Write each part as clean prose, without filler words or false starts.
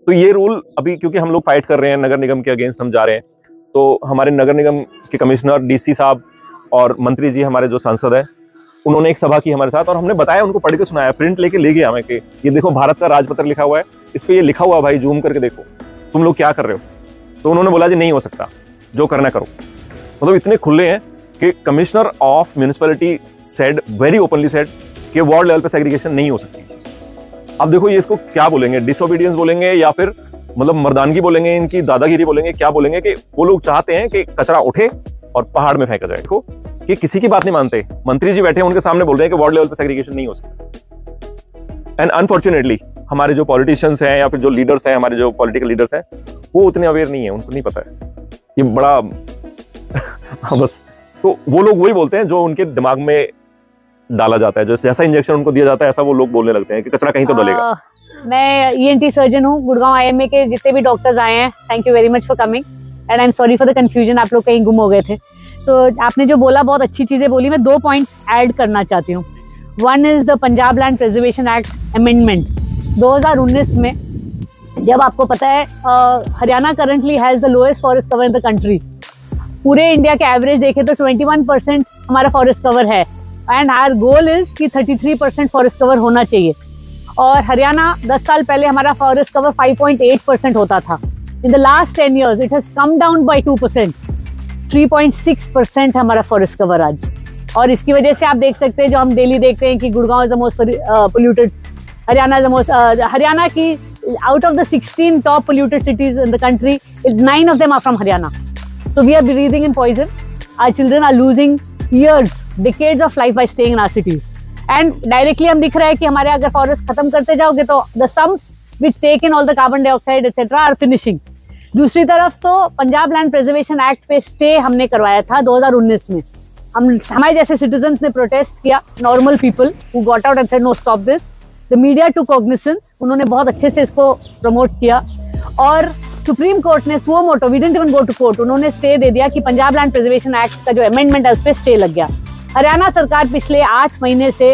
तो ये रूल अभी क्योंकि हम लोग फाइट कर रहे हैं, नगर निगम के अगेंस्ट हम जा रहे हैं, तो हमारे नगर निगम के कमिश्नर डीसी साहब और मंत्री जी हमारे जो सांसद है, उन्होंने एक सभा की हमारे साथ और हमने बताया, उनको पढ़ के सुनाया, प्रिंट लेके ले गया हमें कि ये देखो भारत का राजपत्र लिखा हुआ है, इस पे ये लिखा हुआ भाई, जूम करके देखो तुम लोग क्या कर रहे हो। तो उन्होंने बोला जी नहीं हो सकता, जो करना करो। मतलब इतने खुले हैं कि commissioner of municipality said, very openly said कि वार्ड लेवल पे सेग्रीगेशन नहीं हो सकती। अब देखो ये इसको क्या बोलेंगे, डिसोबीडियंस बोलेंगे या फिर मतलब मर्दानगी बोलेंगे, इनकी दादागिरी बोलेंगे, क्या बोलेंगे कि वो लोग चाहते हैं कि कचरा उठे और पहाड़ में फेंका जाए। देखो कि किसी की बात नहीं मानते, मंत्री जी बैठे हैं उनके सामने बोल रहे हैं कि वार्ड लेवल पे सेग्रीगेशन नहीं हो सकता। एंड अनफॉर्चुनेटली हमारे जो पॉलिटिशियंस हैं या फिर जो लीडर्स हैं, हमारे जो पॉलिटिकल लीडर्स हैं, वो उतने अवेयर नहीं है, उनको नहीं पता है ये बड़ा बस तो वो लोग वही बोलते हैं जो उनके दिमाग में डाला जाता है, जो जैसा इंजेक्शन उनको दिया जाता है ऐसा वो लोग बोलने लगते हैं कि कचरा कहीं तो डलेगा। मैं ENT सर्जन हूँ, गुड़गांव IMA के जितने भी डॉक्टर्स आए हैं, thank you very much for coming and I am sorry for the confusion, आप लोग कहीं गुम हो गए थे। तो आपने जो बोला बहुत अच्छी चीजें बोली, मैं 2 पॉइंट ऐड करना चाहती हूँ। One is the Punjab land preservation act amendment 2019 में। जब आपको पता है Haryana currently has the lowest forest cover in the country, पूरे इंडिया के एवरेज देखें तो 21% हमारा फॉरेस्ट कवर है एंड आवर गोल इज कि 33% फॉरेस्ट कवर होना चाहिए। और हरियाणा 10 साल पहले हमारा फॉरेस्ट कवर 5.8% होता था। In the last 10 years it has come down by 2%, 3.6% हमारा फॉरेस्ट कवर आज। और इसकी वजह से आप देख सकते हैं, जो हम डेली देखते हैं कि Gurgaon is the most polluted, Haryana is the most, Haryana की out of the 16 top polluted cities in the country, 9 of them are from Haryana. So we are breathing in poison. Our children are losing years, decades of life by staying in our cities. And directly हम दिख रहा है कि हमारे अगर forest खत्म करते जाओगे तो the sums which take in all the carbon dioxide etc. are finishing. दूसरी तरफ तो पंजाब लैंड प्रिजर्वेशन एक्ट पे स्टे हमने करवाया था 2019 में। हमारे जैसे सिटीजन्स ने प्रोटेस्ट किया, normal people who got out and said no stop this. The media took cognisance, उन्होंने बहुत अच्छे से इसको प्रमोट किया और सुप्रीम कोर्ट ने suo motu, we didn't even go to court, उन्होंने स्टे दे दिया कि पंजाब लैंड प्रिजर्वेशन एक्ट का जो अमेंडमेंट है उस पर स्टे लग गया। हरियाणा सरकार पिछले 8 महीने से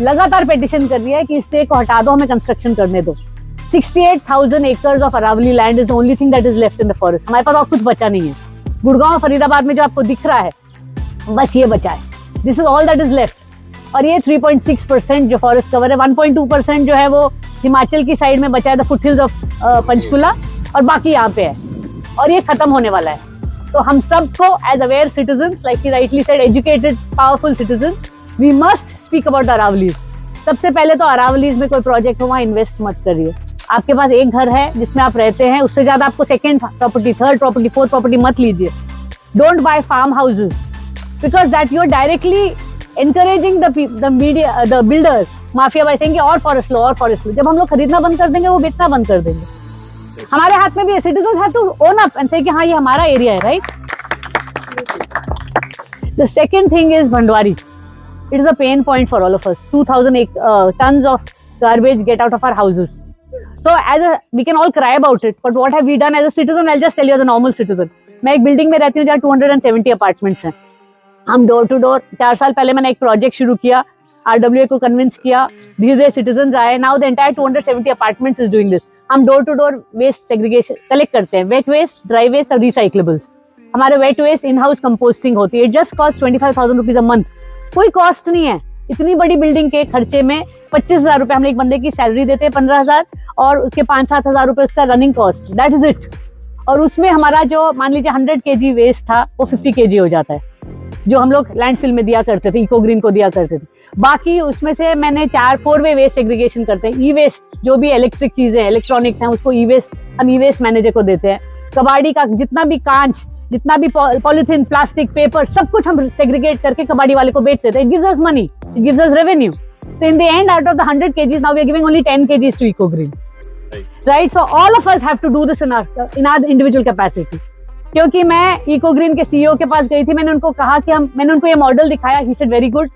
लगातार पिटीशन कर रही है कि स्टे को हटा दो, हमें कंस्ट्रक्शन करने दो। 68,000 acres of Aravali land is the only thing that is left in the forest. हमारे पास और कुछ बचा नहीं है। गुड़गांव फरीदाबाद में जो आपको दिख रहा है बस ये बचा है, this is all that is left. और ये 3.6% जो फॉरेस्ट कवर है, 1.2% जो है वो हिमाचल की साइड में बचा है, द फुटहिल्स ऑफ पंचकुला, और बाकी यहाँ पे है और ये खत्म होने वाला है। तो हम सबको as aware citizens, like he rightly said, educated powerful citizens, we must speak about Aravalis. सबसे पहले तो अरावलीज में कोई प्रोजेक्ट हो वहाँ इन्वेस्ट मत करिए। आपके पास एक घर है जिसमें आप रहते हैं, उससे ज्यादा आपको second property, third property, fourth property मत लीजिए। Don't buy farm houses because that you are directly encouraging the builders mafia by saying और फॉरेस्ट लो, और फॉरेस्ट लो। जब हम लोग खरीदना बंद कर देंगे, वो बेचना बंद कर देंगे। हमारे हाथ में भी है, citizens have to own up and say कि हाँ ये हमारा एरिया है, right. The second thing is Bandhwari. It is a pain point for all of us. 2000 tons of garbage get out of our houses. So we can all cry about it, but what have we done as a citizen? I'll just tell you as a normal citizen. मैं एक building में रहती हूँ जहाँ 270 apartments हैं। हम door to door, 4 साल पहले मैंने एक प्रोजेक्ट शुरू किया, RWA को कन्विंस किया, धीरे धीरे सिटीजन आए। Now the entire 270 apartments is doing this. हम door to door waste segregation collect करते हैं, वेट वेस्ट, ड्राई वेस्ट और रिसाइक्लेबल्स। हमारे wet waste in house composting होती है। It just cost 25,000 rupees a month. कोई कॉस्ट नहीं है। इतनी बड़ी बिल्डिंग के खर्चे में 25,000 रुपये हम एक बंदे की सैलरी देते हैं, 15,000, और उसके 5-7 हज़ार रुपये उसका running cost, that is it. और उसमें हमारा जो मान लीजिए 100 kg वेस्ट था वो 50 kg हो जाता है, जो हम लोग लैंडफिल में दिया करते थे, इको ग्रीन को दिया करते थे। बाकी उसमें से मैंने 4 वे वेस्ट सेग्रीगेशन करते हैं। ई वेस्ट जो भी इलेक्ट्रिक चीजें, इलेक्ट्रॉनिक्स हैं, उसको ई वेस्ट हम ई वेस्ट मैनेजर को देते हैं। कबाड़ी का जितना भी कांच, जितना भी पॉलिथीन, प्लास्टिक, पेपर, सब कुछ हम सेग्रीगेट करके कबाड़ी वाले को बेच देते हैं। It gives us money, it gives us revenue. So in the end, out of the 100 kgs, now we are giving only 10 kgs to Eco Green, right? So all of us have to do this in our individual capacity. क्योंकि मैं Eco Green के CEO के पास गई थी, मैंने उनको कहा कि मैंने उनको ये मॉडल दिखाया। He said very good.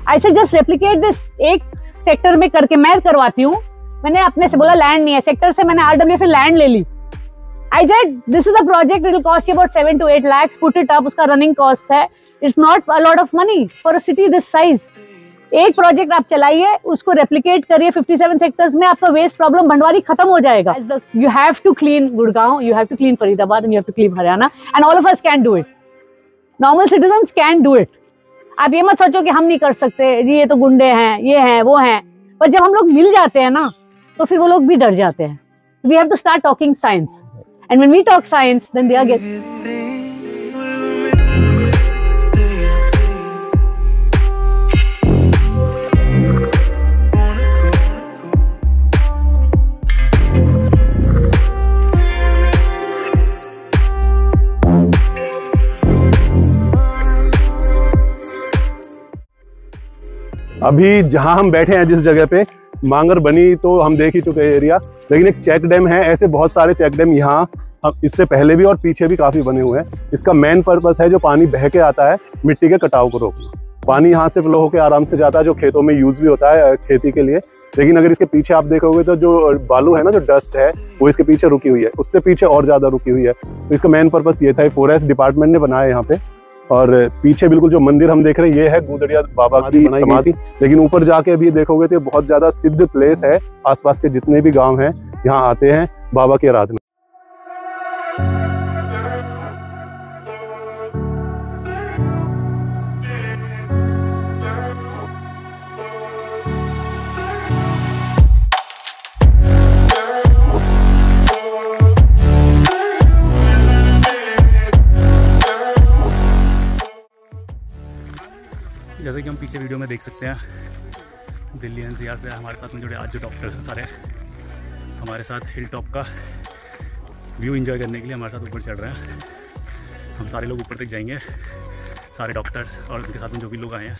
I said just replicate this, एक सेक्टर में करके मैं करवाती हूँ। मैंने अपने से बोला लैंड नहीं है, सेक्टर से मैंने RWA से लैंड ले ली। I said this is a project, it will cost you about 7 to 8 lakhs. Put it up, उसका रनिंग कॉस्ट है। It's not a lot of money for a city this size. एक project आप चलाइए, उसको replicate करिए 57 sectors में, आपका waste problem भंडवारी खत्म हो जाएगा। You have to clean Gurgaon, you have to clean Faridabad, and you have to clean Haryana, and all of us can do it. Normal citizens can do it. आप ये मत सोचो कि हम नहीं कर सकते, ये तो गुंडे हैं, ये हैं, वो हैं, पर जब हम लोग मिल जाते हैं ना, तो फिर वो लोग भी डर जाते हैं। We have to start talking science, and when we talk science, then they are getting. अभी जहां हम बैठे हैं जिस जगह पे, मांगर बनी तो हम देख ही चुके हैं एरिया, लेकिन एक चेक डैम है। ऐसे बहुत सारे चेक डैम यहाँ इससे पहले भी और पीछे भी काफी बने हुए हैं। इसका मेन पर्पस है जो पानी बह के आता है, मिट्टी के कटाव को रोकना। पानी यहाँ से फ्लो होकर आराम से जाता है, जो खेतों में यूज भी होता है खेती के लिए। लेकिन अगर इसके पीछे आप देखोगे तो जो बालू है ना, जो डस्ट है, वो इसके पीछे रुकी हुई है, उससे पीछे और ज्यादा रुकी हुई है। तो इसका मेन पर्पस ये था, फॉरेस्ट डिपार्टमेंट ने बनाया यहाँ पे। और पीछे बिल्कुल जो मंदिर हम देख रहे हैं, ये है गुदड़िया बाबा की समाधि। लेकिन ऊपर जाके भी देखोगे तो बहुत ज्यादा सिद्ध प्लेस है। आसपास के जितने भी गांव हैं यहाँ आते हैं बाबा की आराधना। जैसे कि हम पीछे वीडियो में देख सकते हैं, दिल्ली एनसीआर से हमारे साथ में जुड़े आज जो डॉक्टर्स हैं सारे हमारे साथ हिल टॉप का व्यू एंजॉय करने के लिए हमारे साथ ऊपर चढ़ रहे हैं। हम सारे लोग ऊपर तक जाएंगे, सारे डॉक्टर्स और उनके साथ में जो भी लोग आए हैं।